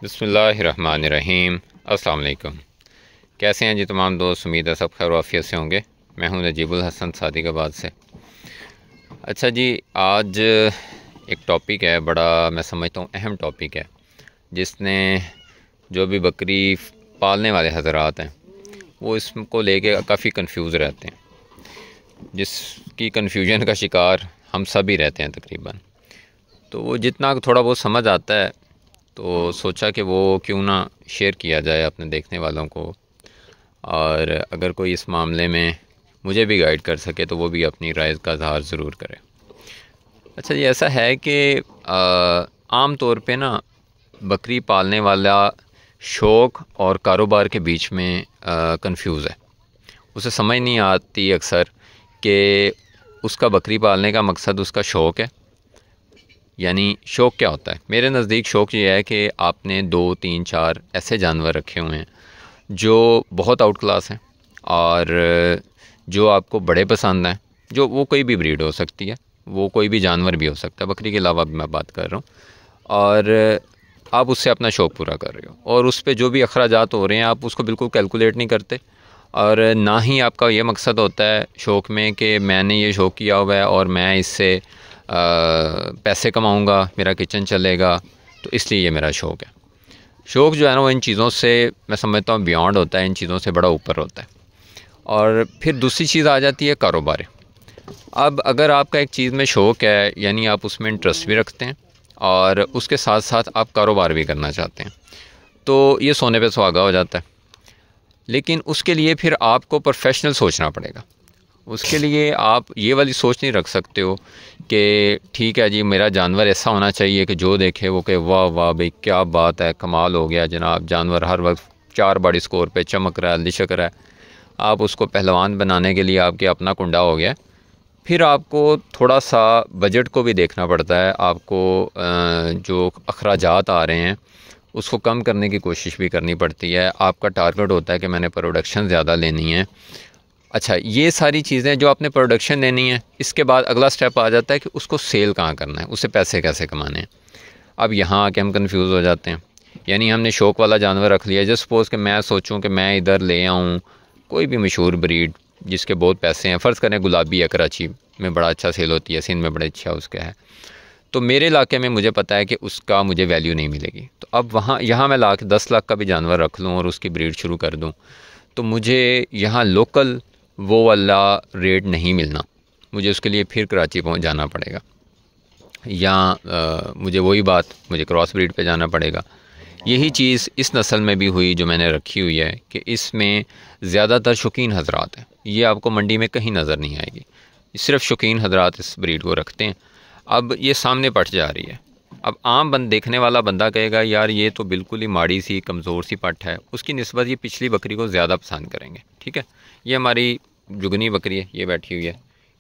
बिस्मिल्लाहिर्रहमानिर्रहीम। अस्सलाम वालेकुम। कैसे हैं जी तमाम दोस्त? उम्मीद है सब खैर आफियत से होंगे। मैं हूं नजीबुल हसन सादिकाबाद से। अच्छा जी, आज एक टॉपिक है, बड़ा मैं समझता हूं अहम टॉपिक है, जिसने जो भी बकरी पालने वाले हजरात हैं वो इसको लेके काफ़ी कंफ्यूज रहते हैं, जिसकी कन्फ्यूजन का शिकार हम सब ही रहते हैं तकरीबन। तो वो जितना थोड़ा बहुत समझ आता है तो सोचा कि वो क्यों ना शेयर किया जाए अपने देखने वालों को, और अगर कोई इस मामले में मुझे भी गाइड कर सके तो वो भी अपनी राय का इज़हार ज़रूर करे। अच्छा जी, ऐसा है कि आम तौर पे ना बकरी पालने वाला शौक़ और कारोबार के बीच में कंफ्यूज है। उसे समझ नहीं आती अक्सर कि उसका बकरी पालने का मकसद उसका शौक़ है, यानी शौक़ क्या होता है। मेरे नज़दीक शौक़ ये है कि आपने 2, 3, 4 ऐसे जानवर रखे हुए हैं जो बहुत आउट क्लास हैं और जो आपको बड़े पसंद हैं। जो वो कोई भी ब्रीड हो सकती है, वो कोई भी जानवर भी हो सकता है, बकरी के अलावा भी मैं बात कर रहा हूँ। और आप उससे अपना शौक़ पूरा कर रहे हो और उस पर जो भी अखराजात हो रहे हैं आप उसको बिल्कुल कैलकुलेट नहीं करते, और ना ही आपका ये मकसद होता है शौक़ में कि मैंने ये शौक़ किया हुआ है और मैं इससे पैसे कमाऊंगा, मेरा किचन चलेगा, तो इसलिए ये मेरा शौक़ है। शौक़ जो है ना वो इन चीज़ों से मैं समझता हूँ बियॉन्ड होता है, इन चीज़ों से बड़ा ऊपर होता है। और फिर दूसरी चीज़ आ जाती है कारोबार। अब अगर आपका एक चीज़ में शौक़ है, यानी आप उसमें इंटरेस्ट भी रखते हैं और उसके साथ साथ आप कारोबार भी करना चाहते हैं, तो ये सोने पे सुहागा हो जाता है। लेकिन उसके लिए फिर आपको प्रोफेशनल सोचना पड़ेगा। उसके लिए आप ये वाली सोच नहीं रख सकते हो कि ठीक है जी, मेरा जानवर ऐसा होना चाहिए कि जो देखे वो कहे वाह वाह भाई क्या बात है, कमाल हो गया जनाब, जानवर हर वक्त 4 बॉडी स्कोर पे चमक रहा है, लिशक रहा है। आप उसको पहलवान बनाने के लिए आपके अपना कुंडा हो गया। फिर आपको थोड़ा सा बजट को भी देखना पड़ता है, आपको जो अखराजात आ रहे हैं उसको कम करने की कोशिश भी करनी पड़ती है। आपका टारगेट होता है कि मैंने प्रोडक्शन ज़्यादा लेनी है। अच्छा, ये सारी चीज़ें जो आपने प्रोडक्शन लेनी है, इसके बाद अगला स्टेप आ जाता है कि उसको सेल कहाँ करना है, उससे पैसे कैसे कमाने हैं। अब यहाँ आके हम कंफ्यूज हो जाते हैं। यानी हमने शौक़ वाला जानवर रख लिया। जस्ट सपोज़ कि मैं सोचूं कि मैं इधर ले आऊँ कोई भी मशहूर ब्रीड जिसके बहुत पैसे हैं, फ़र्ज़ करें गुलाबी है, कराची में बड़ा अच्छा सेल होती है, सिंध में बड़ा अच्छा उसका है, तो मेरे इलाके में मुझे पता है कि उसका मुझे वैल्यू नहीं मिलेगी। तो अब यहाँ मैं ला के 10 लाख का भी जानवर रख लूँ और उसकी ब्रीड शुरू कर दूँ, तो मुझे यहाँ लोकल वो वाला रेट नहीं मिलना। मुझे उसके लिए फिर कराची पहुँच जाना पड़ेगा, या मुझे वही बात, मुझे क्रॉस ब्रीड पे जाना पड़ेगा। यही चीज़ इस नस्ल में भी हुई जो मैंने रखी हुई है कि इसमें ज़्यादातर शौकीन हजरात हैं। ये आपको मंडी में कहीं नज़र नहीं आएगी, सिर्फ शौकीन हजरात इस ब्रीड को रखते हैं। अब ये सामने पट जा रही है। अब आम देखने वाला बंदा कहेगा यार ये तो बिल्कुल ही माड़ी सी कमज़ोर सी पट है, उसकी निस्बत ये पिछली बकरी को ज़्यादा पसंद करेंगे। ठीक है, ये हमारी जुगनी बकरी है, ये बैठी हुई है,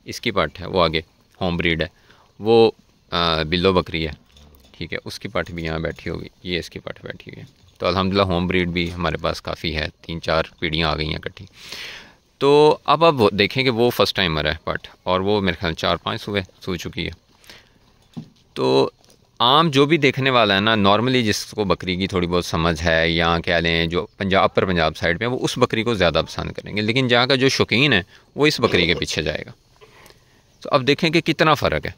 इसकी पट है, वो आगे होम ब्रीड है, वो बिल्लो बकरी है, ठीक है, उसकी पट भी यहाँ बैठी होगी, ये इसकी पट बैठी हुई है। तो अल्हम्दुलिल्लाह होम ब्रीड भी हमारे पास काफ़ी है, 3-4 पीढ़ियाँ आ गई हैं इकट्ठी। तो अब आप देखें कि वो फर्स्ट टाइमर है पट, और वो मेरे ख्याल 4-5 सू चुकी है। तो आम जो भी देखने वाला है ना, नॉर्मली जिसको बकरी की थोड़ी बहुत समझ है, या कह लें जो अपर पंजाब साइड पे, वो उस बकरी को ज़्यादा पसंद करेंगे। लेकिन जहाँ का जो शौकीन है वो इस बकरी के पीछे जाएगा। तो अब देखें कि कितना फ़र्क है,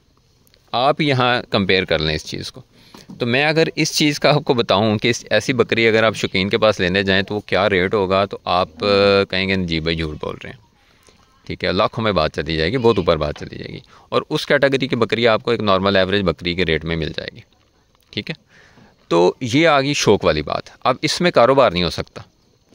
आप यहाँ कंपेयर कर लें इस चीज़ को। तो मैं अगर इस चीज़ का आपको बताऊँ कि ऐसी बकरी अगर आप शौकीन के पास लेने जाएँ तो वो क्या रेट होगा, तो आप कहेंगे जी भाई झूठ बोल रहे हैं। ठीक है, लाखों में बात चली जाएगी, बहुत ऊपर बात चली जाएगी, और उस कैटेगरी की बकरी आपको एक नॉर्मल एवरेज बकरी के रेट में मिल जाएगी। ठीक है, तो ये आ गई शौक़ वाली बात। अब इसमें कारोबार नहीं हो सकता।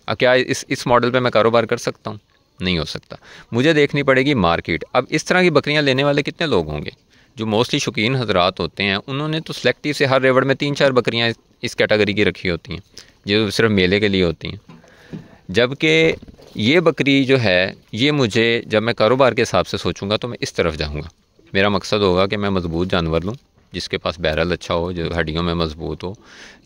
अब क्या इस मॉडल पे मैं कारोबार कर सकता हूँ? नहीं हो सकता। मुझे देखनी पड़ेगी मार्केट। अब इस तरह की बकरियाँ लेने वाले कितने लोग होंगे? जो मोस्टली शौकीन हजरात होते हैं उन्होंने तो सेलेक्टिव से हर रेवड़ में 3-4 बकरियाँ इस कैटेगरी की रखी होती हैं जो सिर्फ मेले के लिए होती हैं। जबकि ये बकरी जो है, ये मुझे जब मैं कारोबार के हिसाब से सोचूंगा तो मैं इस तरफ जाऊंगा। मेरा मकसद होगा कि मैं मज़बूत जानवर लूँ, जिसके पास बैरल अच्छा हो, जो हड्डियों में मज़बूत हो,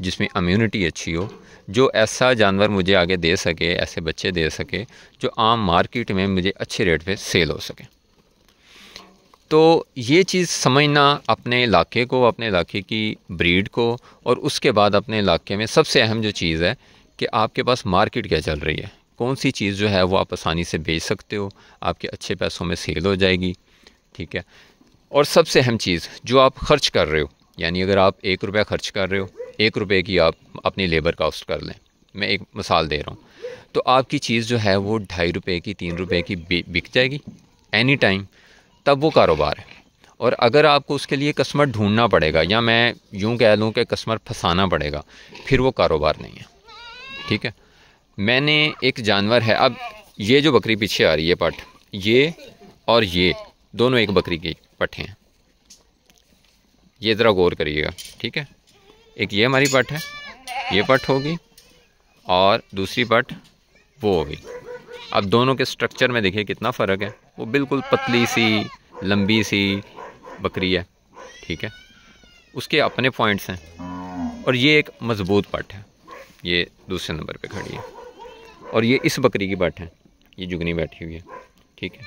जिसमें इम्यूनिटी अच्छी हो, जो ऐसा जानवर मुझे आगे दे सके, ऐसे बच्चे दे सके जो आम मार्केट में मुझे अच्छे रेट पे सेल हो सके। तो ये चीज़ समझना अपने इलाके को, अपने इलाके की ब्रीड को, और उसके बाद अपने इलाके में सबसे अहम जो चीज़ है कि आपके पास मार्केट क्या चल रही है, कौन सी चीज़ जो है वो आप आसानी से बेच सकते हो, आपके अच्छे पैसों में सेल हो जाएगी, ठीक है। और सबसे अहम चीज़ जो आप ख़र्च कर रहे हो, यानी अगर आप 1 रुपया ख़र्च कर रहे हो, 1 रुपये की आप अपनी लेबर कॉस्ट कर लें, मैं एक मिसाल दे रहा हूँ, तो आपकी चीज़ जो है वो 2.5 रुपये की, 3 रुपये की बिक जाएगी एनी टाइम, तब वो कारोबार है। और अगर आपको उसके लिए कस्टमर ढूंढना पड़ेगा, या मैं यूँ कह लूँ कि कस्टमर फंसाना पड़ेगा, फिर वो कारोबार नहीं है, ठीक है। मैंने एक जानवर है, अब ये जो बकरी पीछे आ रही है पट, ये और ये दोनों एक बकरी की पट्ठे हैं, ये ज़रा गौर करिएगा, ठीक है। एक ये हमारी पट है, ये पट होगी, और दूसरी पट वो होगी। अब दोनों के स्ट्रक्चर में देखिए कितना फ़र्क है, वो बिल्कुल पतली सी लंबी सी बकरी है, ठीक है, उसके अपने पॉइंट्स हैं। और ये एक मज़बूत पट है, ये दूसरे नंबर पे खड़ी है, और ये इस बकरी की पट है, ये जुगनी बैठी हुई है, ठीक है,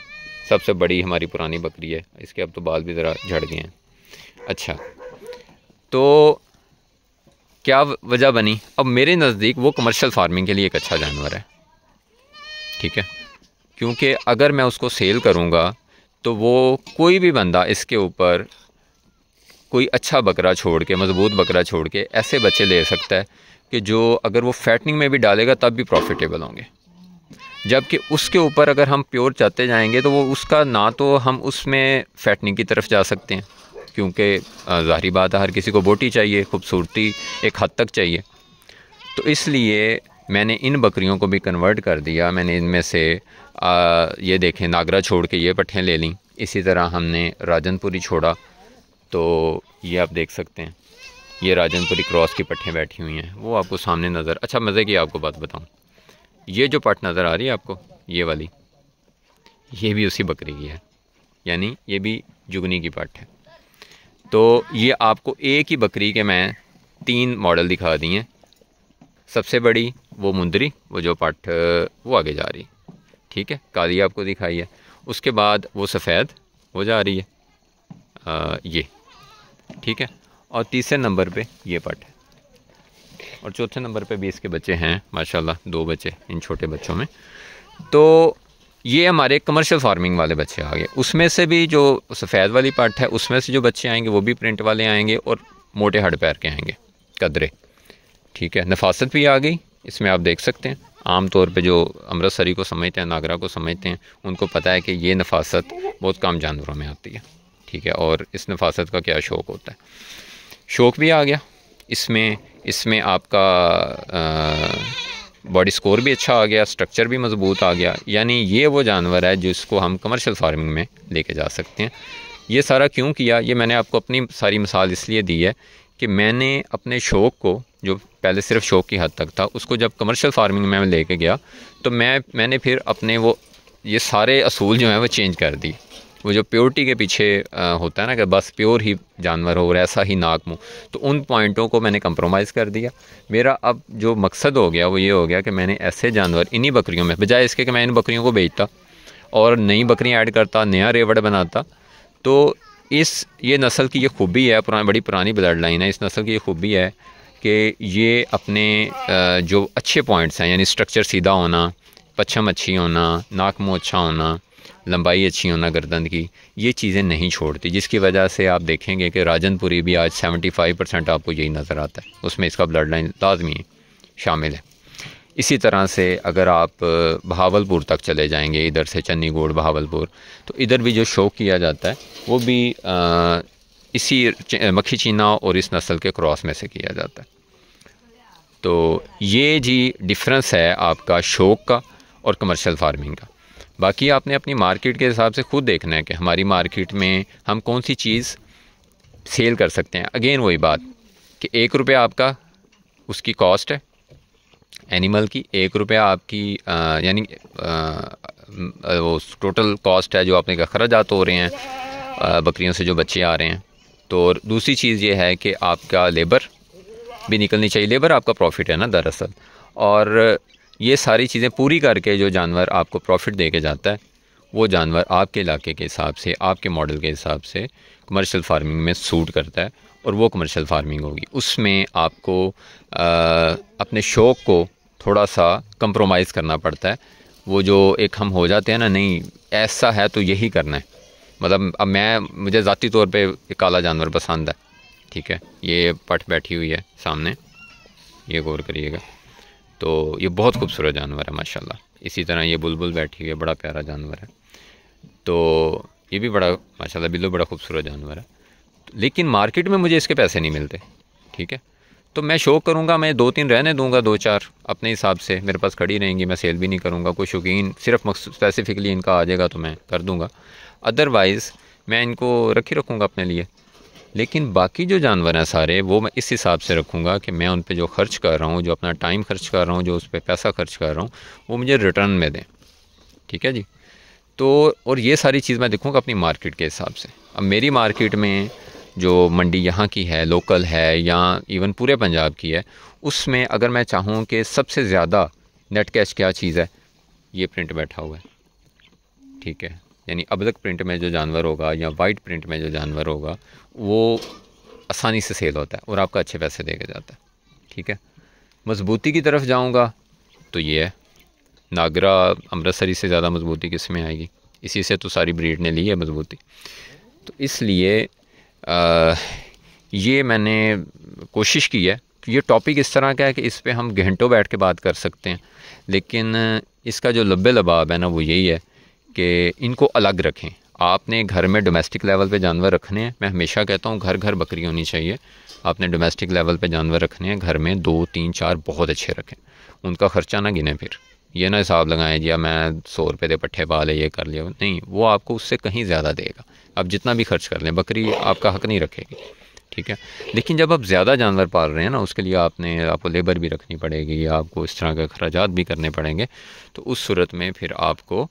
सबसे बड़ी हमारी पुरानी बकरी है, इसके अब तो बाल भी ज़रा झड़ गए हैं। अच्छा, तो क्या वजह बनी, अब मेरे नज़दीक वो कमर्शियल फार्मिंग के लिए एक अच्छा जानवर है, ठीक है, क्योंकि अगर मैं उसको सेल करूँगा तो वो कोई भी बंदा इसके ऊपर कोई अच्छा बकरा छोड़ के, मज़बूत बकरा छोड़ के ऐसे बच्चे ले सकता है कि जो अगर वो फैटनिंग में भी डालेगा तब भी प्रॉफिटेबल होंगे। जबकि उसके ऊपर अगर हम प्योर चाहते जाएंगे तो वो उसका ना तो हम उसमें फैटनिंग की तरफ जा सकते हैं, क्योंकि ज़ाहिरी बात है हर किसी को बोटी चाहिए, खूबसूरती एक हद तक चाहिए। तो इसलिए मैंने इन बकरियों को भी कन्वर्ट कर दिया। मैंने इनमें से ये देखें नागरा छोड़ के ये पट्ठें ले लीं, इसी तरह हमने राजनपुरी छोड़ा, तो ये आप देख सकते हैं ये राजनपुरी क्रॉस की पट्ठें बैठी हुई हैं, वो आपको सामने नज़र। अच्छा, मज़े की आपको बात बताऊं, ये जो पट नज़र आ रही है आपको, ये वाली, ये भी उसी बकरी की है, यानी ये भी जुगनी की पट है। तो ये आपको एक ही बकरी के मैं 3 मॉडल दिखा दिए हैं। सबसे बड़ी वो मुंदरी, वो जो पट वो आगे जा रही, ठीक है, काली आपको दिखाई है। उसके बाद वो सफ़ेद वो जा रही है, ये, ठीक है, और तीसरे नंबर पे ये पट है, और चौथे नंबर पे भी इसके बच्चे हैं माशाल्लाह, 2 बच्चे इन छोटे बच्चों में। तो ये हमारे कमर्शियल फार्मिंग वाले बच्चे आ गए। उसमें से भी जो सफ़ेद वाली पट है उसमें से जो बच्चे आएंगे वो भी प्रिंट वाले आएंगे और मोटे हड पैर के आएंगे, कदरे, ठीक है। नफासत भी आ गई इसमें, आप देख सकते हैं। आम तौर पे जो अमृतसरी को समझते हैं, नागरा को समझते हैं, उनको पता है कि ये नफासत बहुत कम जानवरों में आती है, ठीक है, और इस नफासत का क्या शौक़ होता है। शौक़ भी आ गया इसमें आपका बॉडी स्कोर भी अच्छा आ गया, स्ट्रक्चर भी मज़बूत आ गया, यानी ये वो जानवर है जिसको हम कमर्शियल फार्मिंग में लेके जा सकते हैं। ये सारा क्यों किया, ये मैंने आपको अपनी सारी मिसाल इसलिए दी है कि मैंने अपने शौक़ को, जो पहले सिर्फ शौक़ की हद तक था, उसको जब कमर्शियल फार्मिंग में लेके गया तो मैंने फिर अपने वो ये सारे असूल जो हैं वो चेंज कर दी। वो जो प्योरिटी के पीछे होता है ना कि बस प्योर ही जानवर हो और ऐसा ही नाक मुँह, तो उन पॉइंटों को मैंने कंप्रोमाइज़ कर दिया। मेरा अब जो मकसद हो गया वो ये हो गया कि मैंने ऐसे जानवर इन्हीं बकरियों में, बजाय इसके कि मैं इन बकरियों को बेचता और नई बकरियाँ ऐड करता, नया रेवड़ बनाता, तो ये नस्ल की ये खूबी है, बड़ी पुरानी ब्लड लाइन है, इस नस्ल की ये खूबी है कि ये अपने जो अच्छे पॉइंट्स हैं, यानी स्ट्रक्चर सीधा होना, पच्छम अच्छी होना, नाक मुँह अच्छा होना, लंबाई अच्छी होना गर्दन की, ये चीज़ें नहीं छोड़ती, जिसकी वजह से आप देखेंगे कि राजनपुरी भी आज 75% आपको यही नज़र आता है, उसमें इसका ब्लड लाइन लाजमी शामिल है। इसी तरह से अगर आप बहावलपुर तक चले जाएंगे, इधर से चन्नीगढ़ बहावलपुर, तो इधर भी जो शौक़ किया जाता है वो भी इसी मक्खी चीना और इस नस्ल के क्रॉस में से किया जाता है। तो ये जी डिफरेंस है आपका शौक़ का और कमर्शियल फार्मिंग का। बाकी आपने अपनी मार्केट के हिसाब से खुद देखना है कि हमारी मार्केट में हम कौन सी चीज़ सेल कर सकते हैं। अगेन वही बात कि 1 रुपया आपका उसकी कॉस्ट है एनिमल की, 1 रुपया आपकी यानी वो टोटल कॉस्ट है जो आपने अखराजात हो रहे हैं बकरियों से जो बच्चे आ रहे हैं। तो दूसरी चीज़ ये है कि आपका लेबर भी निकलनी चाहिए, लेबर आपका प्रॉफिट है ना दरअसल, और ये सारी चीज़ें पूरी करके जो जानवर आपको प्रॉफिट दे के जाता है वो जानवर आपके इलाके के हिसाब से, आपके मॉडल के हिसाब से कमर्शियल फार्मिंग में सूट करता है और वो कमर्शियल फार्मिंग होगी। उसमें आपको अपने शौक़ को थोड़ा सा कंप्रोमाइज़ करना पड़ता है। वो जो एक हम हो जाते हैं ना, नहीं ऐसा है तो यही करना है। मतलब अब मुझे ज़ाती तौर पे एक काला जानवर पसंद है, ठीक है। ये पट बैठी हुई है सामने, ये गौर करिएगा। तो ये बहुत खूबसूरत जानवर है माशाल्लाह। इसी तरह ये बुलबुल बैठी हुई है, बड़ा प्यारा जानवर है। तो ये भी बड़ा माशाल्लाह बिल्लू बड़ा खूबसूरत जानवर है। लेकिन मार्केट में मुझे इसके पैसे नहीं मिलते, ठीक है। तो मैं शौक़ करूँगा, मैं 2-3 रहने दूँगा, 2-4 अपने हिसाब से मेरे पास खड़ी रहेंगी, मैं सेल भी नहीं करूँगा। कोई शौकीन सिर्फ स्पेसिफ़िकली इनका आ जाएगा तो मैं कर दूँगा, अदरवाइज़ मैं इनको रखूँगा अपने लिए। लेकिन बाकी जो जानवर हैं सारे, वो मैं इस हिसाब से रखूँगा कि मैं उन पे जो ख़र्च कर रहा हूँ, जो अपना टाइम ख़र्च कर रहा हूँ, जो उस पर पैसा ख़र्च कर रहा हूँ, वो मुझे रिटर्न में दें, ठीक है जी। तो और ये सारी चीज़ मैं देखूँगा अपनी मार्केट के हिसाब से। अब मेरी मार्केट में जो मंडी यहाँ की है, लोकल है, या इवन पूरे पंजाब की है, उसमें अगर मैं चाहूँ कि सबसे ज़्यादा नेट कैश क्या चीज़ है, ये प्रिंट बैठा हुआ है, ठीक है। यानी अबलक प्रिंट में जो जानवर होगा या वाइट प्रिंट में जो जानवर होगा, वो आसानी से सेल होता है और आपका अच्छे पैसे देके जाता है, ठीक है। मजबूती की तरफ जाऊँगा तो ये है, नागरा अमृतसरी से ज़्यादा मजबूती किस में आएगी? इसी से तो सारी ब्रीड ने ली है मजबूती। तो इसलिए ये मैंने कोशिश की है कि ये टॉपिक इस तरह का है कि इस पे हम घंटों बैठ के बात कर सकते हैं, लेकिन इसका जो लब्बे लबाब है ना, वो यही है कि इनको अलग रखें। आपने घर में डोमेस्टिक लेवल पे जानवर रखने हैं, मैं हमेशा कहता हूँ घर घर बकरी होनी चाहिए। आपने डोमेस्टिक लेवल पे जानवर रखने हैं, घर में 2, 3, 4 बहुत अच्छे रखें, उनका ख़र्चा ना गिने। फिर ये ना हिसाब लगाएं जी मैं 100 रुपये दे पट्ठे पा ले, ये कर लिया, नहीं, वो आपको उससे कहीं ज़्यादा देगा। आप जितना भी खर्च कर लें, बकरी आपका हक़ नहीं रखेगी, ठीक है। लेकिन जब आप ज़्यादा जानवर पाल रहे हैं ना, उसके लिए आपको लेबर भी रखनी पड़ेगी, आपको इस तरह के अखराजात भी करने पड़ेंगे। तो उस सूरत में फिर आपको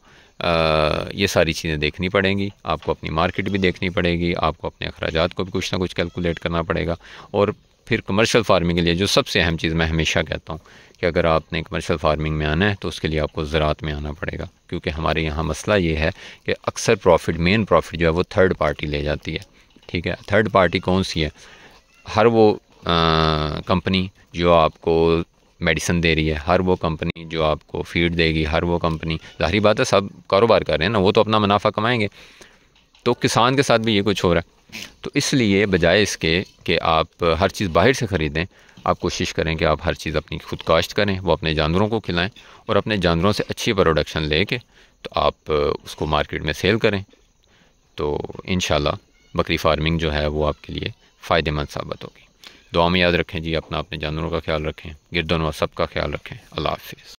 ये सारी चीज़ें देखनी पड़ेंगी, आपको अपनी मार्केट भी देखनी पड़ेगी, आपको अपने अखराजात को भी कुछ ना कुछ कैलकुलेट करना पड़ेगा। और फिर कमर्शियल फार्मिंग के लिए जो सबसे अहम चीज़ मैं हमेशा कहता हूँ कि अगर आपने कमर्शियल फार्मिंग में आना है तो उसके लिए आपको ज़राअत में आना पड़ेगा, क्योंकि हमारे यहाँ मसला ये है कि अक्सर मेन प्रॉफिट जो है वो थर्ड पार्टी ले जाती है, ठीक है। थर्ड पार्टी कौन सी है? हर वो कंपनी जो आपको मेडिसिन दे रही है, हर वो कंपनी जो आपको फीड देगी, हर वो कंपनी, ज़ाहिर बात है सब कारोबार कर रहे हैं ना, वो तो अपना मुनाफा कमाएंगे। तो किसान के साथ भी ये कुछ हो रहा है। तो इसलिए बजाय इसके कि आप हर चीज़ बाहर से ख़रीदें, आप कोशिश करें कि आप हर चीज़ अपनी खुद काश्त करें, वो अपने जानवरों को खिलाएं और अपने जानवरों से अच्छी प्रोडक्शन लेके तो आप उसको मार्केट में सेल करें। तो इंशाल्लाह बकरी फार्मिंग जो है वो आपके लिए फ़ायदेमंद साबित होगी। दुआ में याद रखें जी, अपने जानवरों का ख्याल रखें, गिरदोनवा सब का ख्याल रखें। अल्लाह हाफ़िज़।